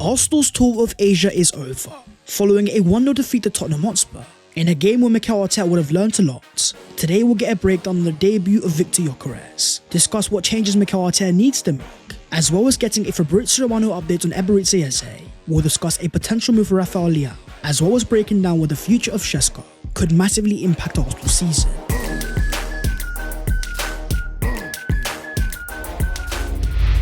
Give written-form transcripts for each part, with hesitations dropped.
Arsenal's tour of Asia is over, following a 1-0 defeat to Tottenham Hotspur. In a game where Mikel Arteta would have learnt a lot, today we'll get a breakdown on the debut of Victor Gyökeres, discuss what changes Mikel Arteta needs to make, as well as getting a FABRZIO Romano update on Eberechi Eze. We'll discuss a potential move for Leao, as well as breaking down what the future of Gyökeres could massively impact Arsenal's season.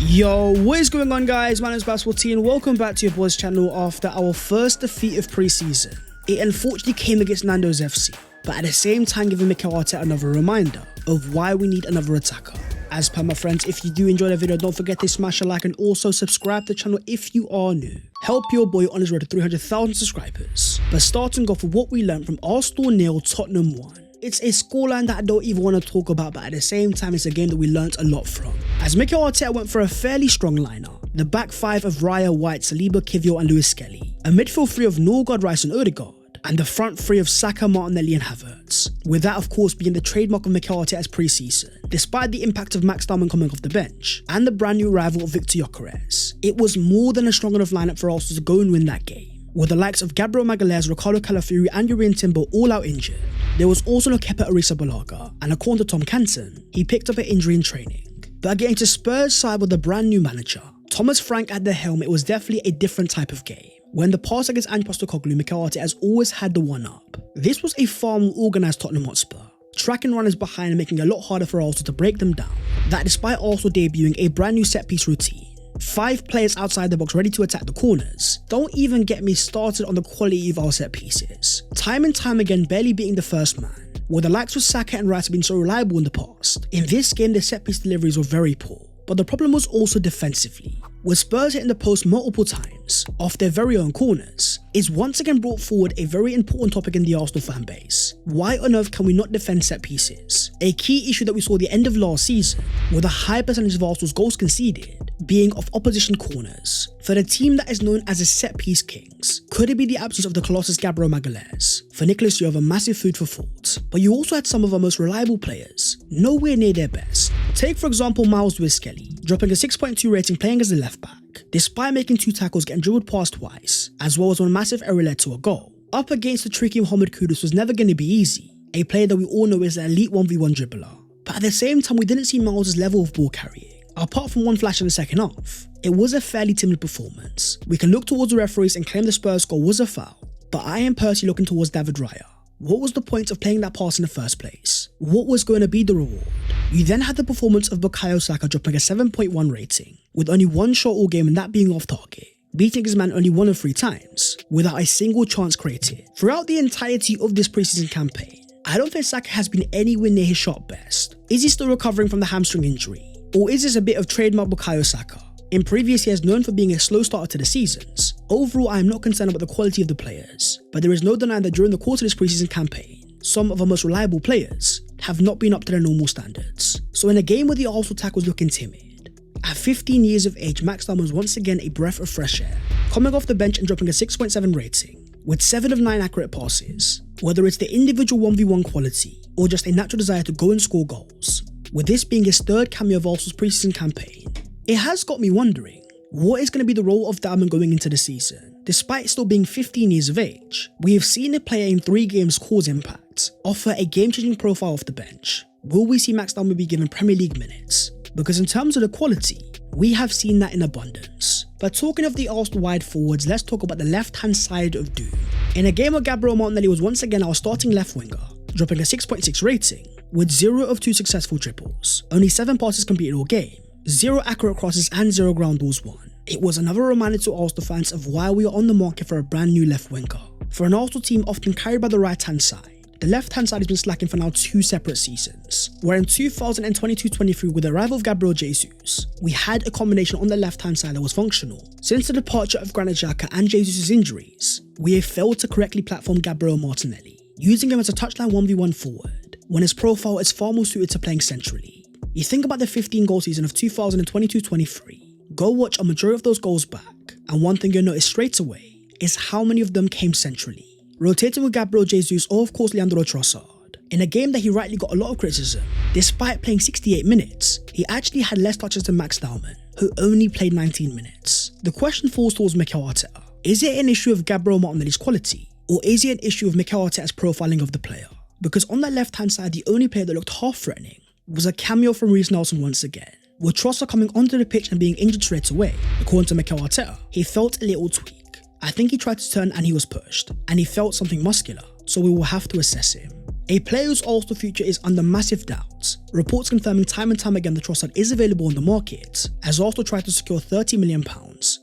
Yo, what is going on, guys? My name is FABRZIO and welcome back to your boys channel after our first defeat of pre-season. It unfortunately came against Nando's FC, but at the same time giving Mikel Arteta another reminder of why we need another attacker. As per my friends, if you do enjoy the video, don't forget to smash a like and also subscribe to the channel if you are new. Help your boy on his road to 300,000 subscribers. But starting off with what we learned from Arsenal 0, Tottenham 1. It's a scoreline that I don't even want to talk about, but at the same time it's a game that we learnt a lot from. As Mikel Arteta went for a fairly strong lineup, the back five of Raya, White, Saliba, Kiwior and Lewis Skelly, a midfield three of Norgard, Rice and Odegaard, and the front three of Saka, Martinelli and Havertz, with that of course being the trademark of Mikel Arteta's pre-season. Despite the impact of Max Dalman coming off the bench, and the brand new arrival of Victor Gyökeres, it was more than a strong enough lineup for Arsenal to go and win that game. With the likes of Gabriel Magalhaes, Ricardo Calafiori and Urian Timber all out injured, there was also no Kepa Arrizabalaga, and according to Tom Canton, he picked up an injury in training. But getting to Spurs' side with a brand new manager, Thomas Frank at the helm, it was definitely a different type of game. When the pass against Ange Postecoglou, Mikel Arteta has always had the one-up. This was a far more organised Tottenham Hotspur, tracking runners behind and making it a lot harder for Arsenal to break them down. That despite Arsenal debuting a brand new set-piece routine, 5 players outside the box ready to attack the corners. Don't even get me started on the quality of our set pieces. Time and time again barely beating the first man, where the likes of Saka and Rice have been so reliable in the past. In this game the set piece deliveries were very poor, but the problem was also defensively, with Spurs hitting the post multiple times off their very own corners. Is once again brought forward a very important topic in the Arsenal fan base. Why on earth can we not defend set pieces? A key issue that we saw at the end of last season, with a high percentage of Arsenal's goals conceded being off opposition corners. For the team that is known as the set piece kings, could it be the absence of the Colossus Gabriel Magalhaes? For Nicholas, you have a massive food for thought, but you also had some of our most reliable players nowhere near their best. Take for example Lewis Skelly, dropping a 6.2 rating playing as a left back, despite making 2 tackles, getting dribbled past twice, as well as one massive error led to a goal. Up against the tricky Mohamed Kudus was never going to be easy, a player that we all know is an elite 1v1 dribbler. But at the same time we didn't see Miles' level of ball carrying. Apart from one flash in the second half, it was a fairly timid performance. We can look towards the referees and claim the Spurs goal was a foul, but I am personally looking towards David Raya. What was the point of playing that pass in the first place? What was going to be the reward? You then had the performance of Bukayo Saka dropping a 7.1 rating, with only 1 shot all game and that being off target, beating his man only 1 of 3 times, without a single chance created. Throughout the entirety of this preseason campaign, I don't think Saka has been anywhere near his shot best. Is he still recovering from the hamstring injury? Or is this a bit of trademark Bukayo Saka? In previous years known for being a slow starter to the seasons, overall I am not concerned about the quality of the players, but there is no denying that during the course of this preseason campaign, some of our most reliable players have not been up to their normal standards. So in a game where the Arsenal attack was looking timid, at 15 years of age, Max Dalman was once again a breath of fresh air, coming off the bench and dropping a 6.7 rating, with 7 of 9 accurate passes. Whether it's the individual 1v1 quality, or just a natural desire to go and score goals, with this being his 3rd cameo of Arsenal's preseason campaign, it has got me wondering, what is going to be the role of Dalman going into the season? Despite still being 15 years of age, we have seen a player in 3 games cause impact, offer a game-changing profile off the bench. Will we see Max Dalman be given Premier League minutes? Because in terms of the quality, we have seen that in abundance. But talking of the Arsenal wide forwards, let's talk about the left-hand side of doom. In a game where Gabriel Martinelli was once again our starting left winger, dropping a 6.6 rating, with 0 of 2 successful dribbles, only 7 passes completed all game, 0 accurate crosses and 0 ground balls won. It was another reminder to Arsenal fans of why we are on the market for a brand new left winger. For an Arsenal team often carried by the right hand side, the left hand side has been slacking for now 2 separate seasons, where in 2022-23 with the arrival of Gabriel Jesus, we had a combination on the left hand side that was functional. Since the departure of Granit Xhaka and Jesus' injuries, we have failed to correctly platform Gabriel Martinelli, using him as a touchline 1v1 forward, when his profile is far more suited to playing centrally. You think about the 15 goal season of 2022-23, go watch a majority of those goals back, and one thing you'll notice straight away is how many of them came centrally, rotating with Gabriel Jesus or of course Leandro Trossard. In a game that he rightly got a lot of criticism, despite playing 68 minutes, he actually had less touches than Max Dalman. who only played 19 minutes. The question falls towards Mikel Arteta. Is it an issue of Gabriel Martinelli's quality, or is it an issue of Mikel Arteta's profiling of the player? Because on that left-hand side, the only player that looked half-threatening was a cameo from Reece Nelson once again. With Trossard coming onto the pitch and being injured straight away, according to Mikel Arteta, he felt a little tweak. I think he tried to turn and he was pushed, and he felt something muscular, so we will have to assess him. A player whose Arsenal future is under massive doubt. Reports confirming time and time again that Trossard is available on the market, as Arsenal tried to secure £30 million.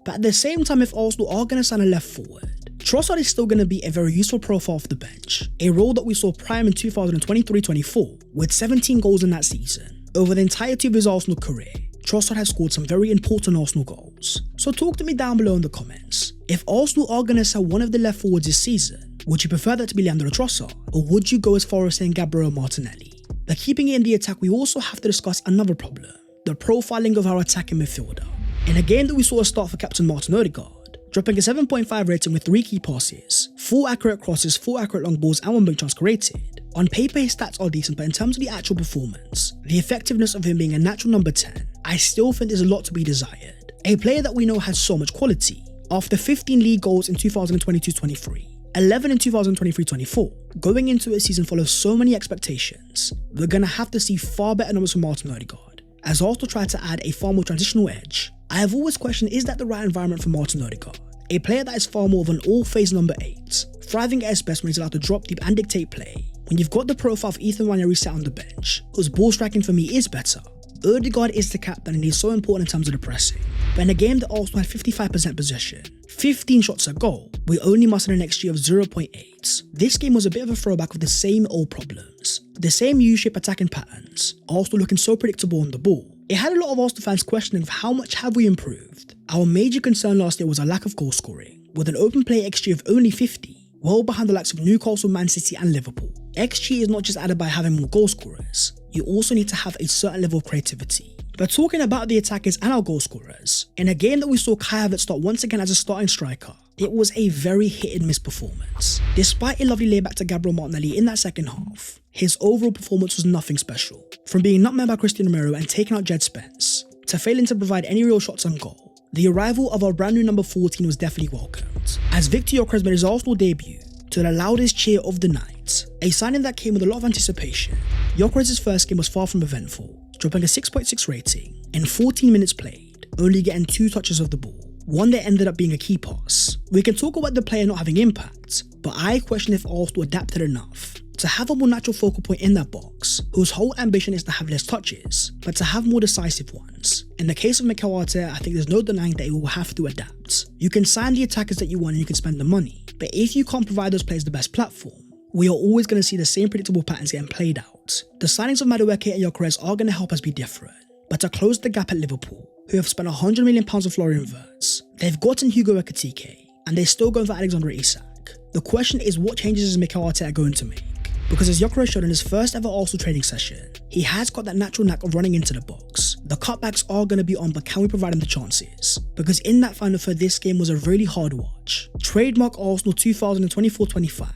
But at the same time, if Arsenal are going to sign a left forward, Trossard is still going to be a very useful profile off the bench, a role that we saw prime in 2023-24 with 17 goals in that season. Over the entirety of his Arsenal career, Trossard has scored some very important Arsenal goals. So talk to me down below in the comments. If Arsenal are going to sell one of the left forwards this season, would you prefer that to be Leandro Trossard, or would you go as far as saying Gabriel Martinelli? But keeping it in the attack, we also have to discuss another problem, the profiling of our attacking midfielder. In a game that we saw a start for captain Martin Odegaard, dropping a 7.5 rating with 3 key passes, 4 accurate crosses, 4 accurate long balls and 1 big chance created. On paper his stats are decent, but in terms of the actual performance, the effectiveness of him being a natural number 10, I still think there's a lot to be desired. A player that we know has so much quality. After 15 league goals in 2022-23, 11 in 2023-24, going into a season full of so many expectations, we're going to have to see far better numbers from Martin Odegaard, as Arsenal try to add a far more transitional edge. I have always questioned, is that the right environment for Martin Odegaard? A player that is far more of an all-phase number 8, thriving at his best when he's allowed to drop deep and dictate play. When you've got the profile of Ethan Nwaneri sat on the bench, whose ball striking for me is better, Odegaard is the captain and he's so important in terms of the pressing. But in a game that Arsenal had 55% possession, 15 shots at goal, we only mustered an XG of 0.8. This game was a bit of a throwback of the same old problems. The same U-shape attacking patterns, Arsenal looking so predictable on the ball. It had a lot of Arsenal fans questioning of how much have we improved. Our major concern last year was a lack of goal scoring, with an open play XG of only 50, well behind the likes of Newcastle, Man City and Liverpool. XG is not just added by having more goal scorers, you also need to have a certain level of creativity. But talking about the attackers and our goal scorers, in a game that we saw Kai Havertz start once again as a starting striker, it was a very hit and miss performance. Despite a lovely layback to Gabriel Martinelli in that second half, his overall performance was nothing special. From being nutmegged by Christian Romero and taking out Jed Spence, to failing to provide any real shots on goal, the arrival of our brand new number 14 was definitely welcomed, as Victor Gyökeres made his Arsenal debut to the loudest cheer of the night, a signing that came with a lot of anticipation. Gyökeres' first game was far from eventful, dropping a 6.6 rating in 14 minutes played, only getting 2 touches of the ball, one that ended up being a key pass. We can talk about the player not having impact, but I question if Arsenal adapted enough to have a more natural focal point in that box, whose whole ambition is to have less touches, but to have more decisive ones. In the case of Mikel Arteta, I think there's no denying that he will have to adapt. You can sign the attackers that you want and you can spend the money, but if you can't provide those players the best platform, we are always going to see the same predictable patterns getting played out. The signings of Madueke and Gyökeres are going to help us be different, but to close the gap at Liverpool, who have spent £100 million on Florian Wirtz, they've gotten Hugo Ekitike, and they're still going for Alexander Isak. The question is, what changes is Mikel Arteta going to make? Because as Gyökeres showed in his first ever Arsenal training session, he has got that natural knack of running into the box. The cutbacks are going to be on, but can we provide him the chances? Because in that final third, this game was a really hard watch. Trademark Arsenal 2024-25.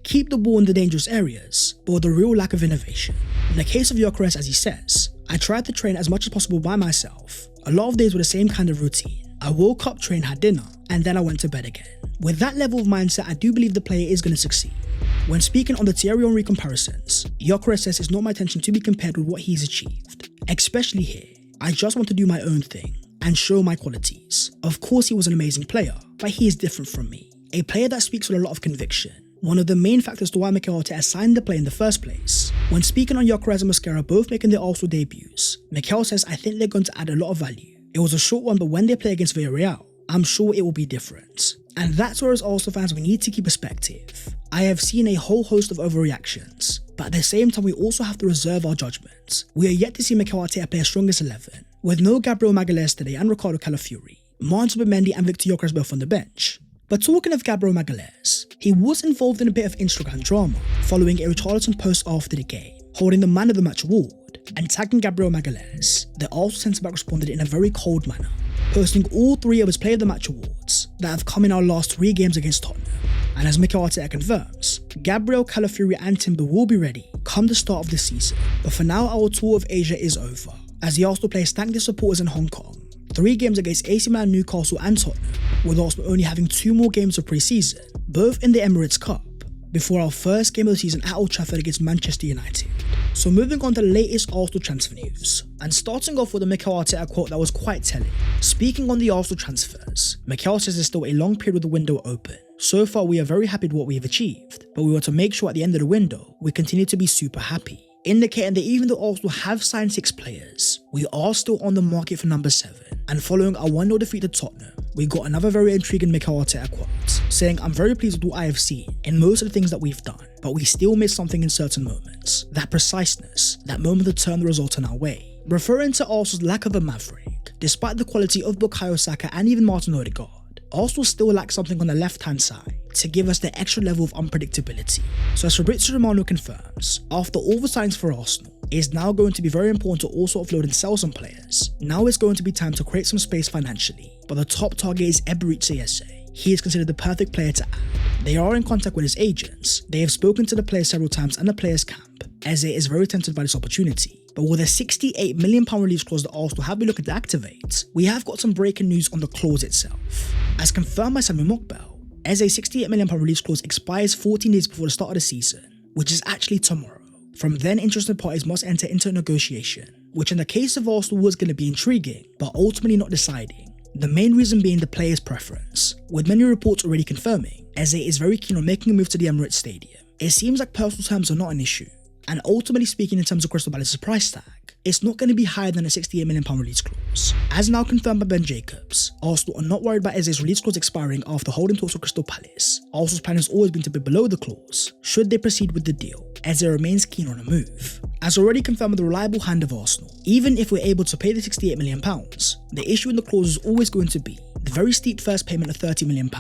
Keep the ball in the dangerous areas, but with a real lack of innovation. In the case of Gyökeres, as he says, I tried to train as much as possible by myself. A lot of days were the same kind of routine. I woke up, trained, had dinner, and then I went to bed again. With that level of mindset, I do believe the player is going to succeed. When speaking on the Thierry Henry comparisons, Gyökeres says it's not my intention to be compared with what he's achieved. Especially here, I just want to do my own thing and show my qualities. Of course he was an amazing player, but he is different from me. A player that speaks with a lot of conviction. One of the main factors to why Mikel Arteta signed the player in the first place. When speaking on Gyökeres and Mosquera both making their Arsenal debuts, Mikel says I think they're going to add a lot of value. It was a short one, but when they play against Villarreal, I'm sure it will be different. And that's where as Arsenal fans we need to keep perspective. I have seen a whole host of overreactions, but at the same time we also have to reserve our judgments. We are yet to see Mikel Arteta play a strongest 11, with no Gabriel Magalhaes today and Ricardo Calafiori, Martin Zubimendi and Victor Gyökeres both on the bench. But talking of Gabriel Magalhaes, he was involved in a bit of Instagram drama following a Richarlison post after the game, holding the Man of the Match award and tagging Gabriel Magalhaes. The Arsenal centre-back responded in a very cold manner, posting all 3 of his Player of the Match awards that have come in our last 3 games against Tottenham. And as Mikel Arteta confirms, Gabriel, Calafiori and Timber will be ready come the start of the season. But for now, our tour of Asia is over, as the Arsenal players thanked their supporters in Hong Kong 3 games against AC Milan, Newcastle and Tottenham, with Arsenal only having 2 more games of pre-season, both in the Emirates Cup, before our first game of the season at Old Trafford against Manchester United. So moving on to the latest Arsenal transfer news, and starting off with a Mikel Arteta quote that was quite telling. Speaking on the Arsenal transfers, Mikel says there's still a long period with the window open. So far we are very happy with what we have achieved, but we want to make sure at the end of the window, we continue to be super happy. Indicating that even though Arsenal have signed 6 players, we are still on the market for number 7. And following our 1-0 defeat to Tottenham, we got another very intriguing Mikel Arteta quote, saying, "I'm very pleased with what I have seen in most of the things that we've done, but we still miss something in certain moments. That preciseness, that moment to turn the result in our way." Referring to Arsenal's lack of a maverick, despite the quality of Bukayo Saka and even Martin Odegaard, Arsenal still lacks something on the left-hand side to give us the extra level of unpredictability. So as FABRZIO Romano confirms, after all the signings for Arsenal, it is now going to be very important to also offload and sell some players. Now it's going to be time to create some space financially, but the top target is Eberechi Eze. He is considered the perfect player to add. They are in contact with his agents, they have spoken to the players several times and the players camp. Eze is very tempted by this opportunity. But with a £68 million release clause that Arsenal have been looking to activate, we have got some breaking news on the clause itself. As confirmed by Sami Mokbel, Eze's £68 million release clause expires 14 days before the start of the season, which is actually tomorrow. From then, interested parties must enter into a negotiation, which in the case of Arsenal was going to be intriguing, but ultimately not deciding. The main reason being the player's preference, with many reports already confirming Eze is very keen on making a move to the Emirates Stadium. It seems like personal terms are not an issue. And ultimately speaking, in terms of Crystal Palace's price tag, it's not going to be higher than a £68 million release clause. As now confirmed by Ben Jacobs, Arsenal are not worried about Eze's release clause expiring after holding talks with Crystal Palace. Arsenal's plan has always been to be below the clause, should they proceed with the deal. Eze remains keen on a move. As already confirmed with the reliable hand of Arsenal, even if we're able to pay the £68 million, the issue in the clause is always going to be the very steep first payment of £30 million.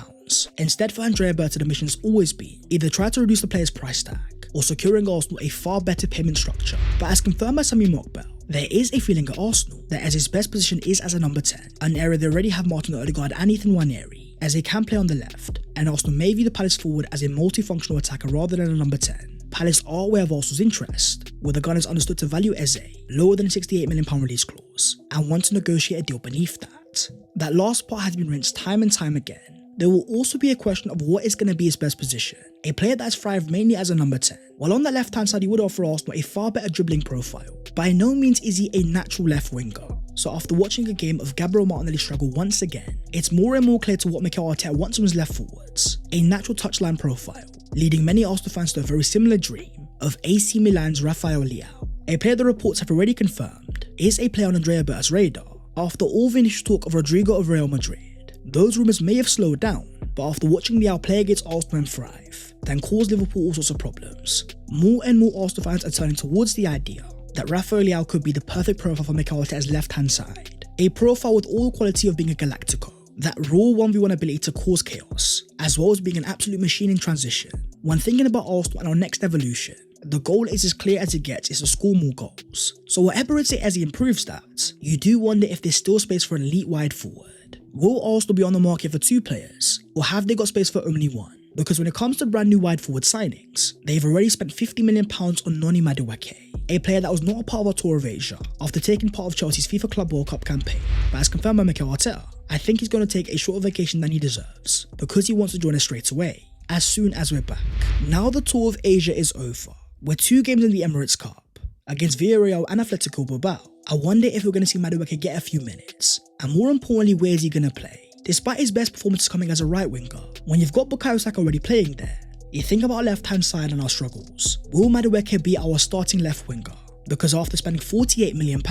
Instead, for Andrea Berta, the mission has always been either try to reduce the player's price tag or securing Arsenal a far better payment structure. But as confirmed by Sami Mokbel, there is a feeling at Arsenal that Eze's best position is as a number 10, an area they already have Martin Odegaard and Ethan Nwaneri, as they can play on the left, and Arsenal may view the Palace forward as a multifunctional attacker rather than a number 10. Palace are aware of Arsenal's interest, with the Gunners understood to value Eze lower than a £68 million release clause, and want to negotiate a deal beneath that. That last part has been rinsed time and time again. There will also be a question of what is going to be his best position, a player that has thrived mainly as a number 10. While on the left hand side he would offer Arsenal a far better dribbling profile, by no means is he a natural left winger. So after watching a game of Gabriel Martinelli struggle once again, it's more and more clear to what Mikel Arteta wants from his left forwards, a natural touchline profile, leading many Arsenal fans to a very similar dream of AC Milan's Rafael Leao. A player the reports have already confirmed is a player on Andrea Berta's radar. After all the initial talk of Rodrigo of Real Madrid, those rumours may have slowed down, but after watching Leao play against Arsenal and thrive, then cause Liverpool all sorts of problems. More and more Arsenal fans are turning towards the idea that Rafael Leao could be the perfect profile for Mikel Arteta's left-hand side. A profile with all the quality of being a Galactico, that raw 1v1 ability to cause chaos, as well as being an absolute machine in transition. When thinking about Arsenal and our next evolution, the goal is as clear as it gets, is to score more goals. So whatever it is as he improves that, you do wonder if there's still space for an elite wide forward. Will Arsenal be on the market for 2 players, or have they got space for only 1? Because when it comes to brand new wide forward signings, they've already spent £50 million on Noni Madueke, a player that was not a part of our tour of Asia after taking part of Chelsea's FIFA Club World Cup campaign. But as confirmed by Mikel Arteta, I think he's going to take a shorter vacation than he deserves, because he wants to join us straight away, as soon as we're back. Now the tour of Asia is over, with 2 games in the Emirates Cup, against Villarreal and Atletico Bilbao. I wonder if we're going to see Madueke get a few minutes, and more importantly, where is he going to play? Despite his best performances coming as a right winger, when you've got Bukayo Saka already playing there, you think about our left hand side and our struggles. Will Madueke be our starting left winger? Because after spending £48 million,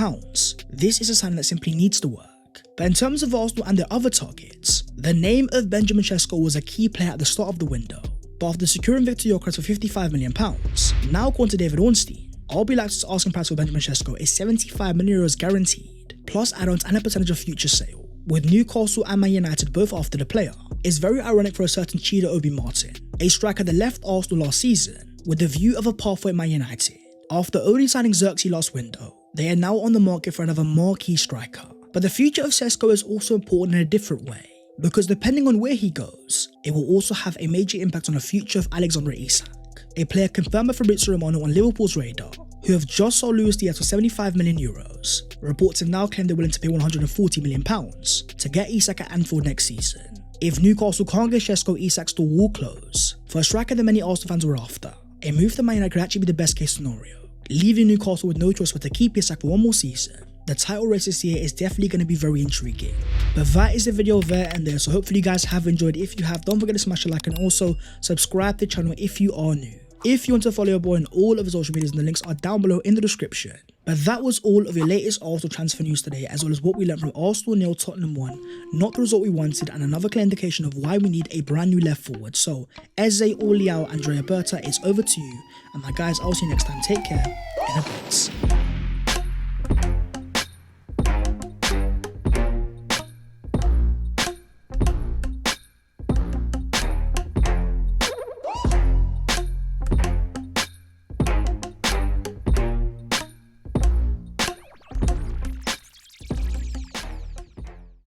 this is a sign that simply needs to work. But in terms of Arsenal and their other targets, the name of Benjamin Sesko was a key player at the start of the window, but after securing Victor Gyökeres for £55 million, now according to David Ornstein, RB Leipzig's asking price for Benjamin Sesko is €75 million guaranteed, plus add-ons and a percentage of future sale. With Newcastle and Man United both after the player, it's very ironic for a certain Chido Obi Martin, a striker that left Arsenal last season with the view of a pathway at Man United. After only signing Xerxes last window, they are now on the market for another marquee striker. But the future of Sesko is also important in a different way, because depending on where he goes, it will also have a major impact on the future of Alexander Isak, a player confirmed by FABRZIO Romano on Liverpool's radar, who have just sold Luis Diaz for €75 million. Reports have now claimed they're willing to pay £140 million to get Isak at Anfield next season. If Newcastle can't get Šeško, Isak's door will close. For a striker that many Arsenal fans were after, a move to Man United could actually be the best case scenario, leaving Newcastle with no choice but to keep Isak for one more season. The title race this year is definitely going to be very intriguing. But that is the video there and there, so hopefully you guys have enjoyed. If you have, don't forget to smash a like and also subscribe to the channel if you are new. If you want to follow your boy on all of his social medias, the links are down below in the description. But that was all of your latest Arsenal transfer news today, as well as what we learned from Arsenal 0, Tottenham 1, not the result we wanted, and another clear indication of why we need a brand new left forward. So Eze or Leao, Andrea Berta, it's over to you. And my guys, I'll see you next time. Take care, in a bit.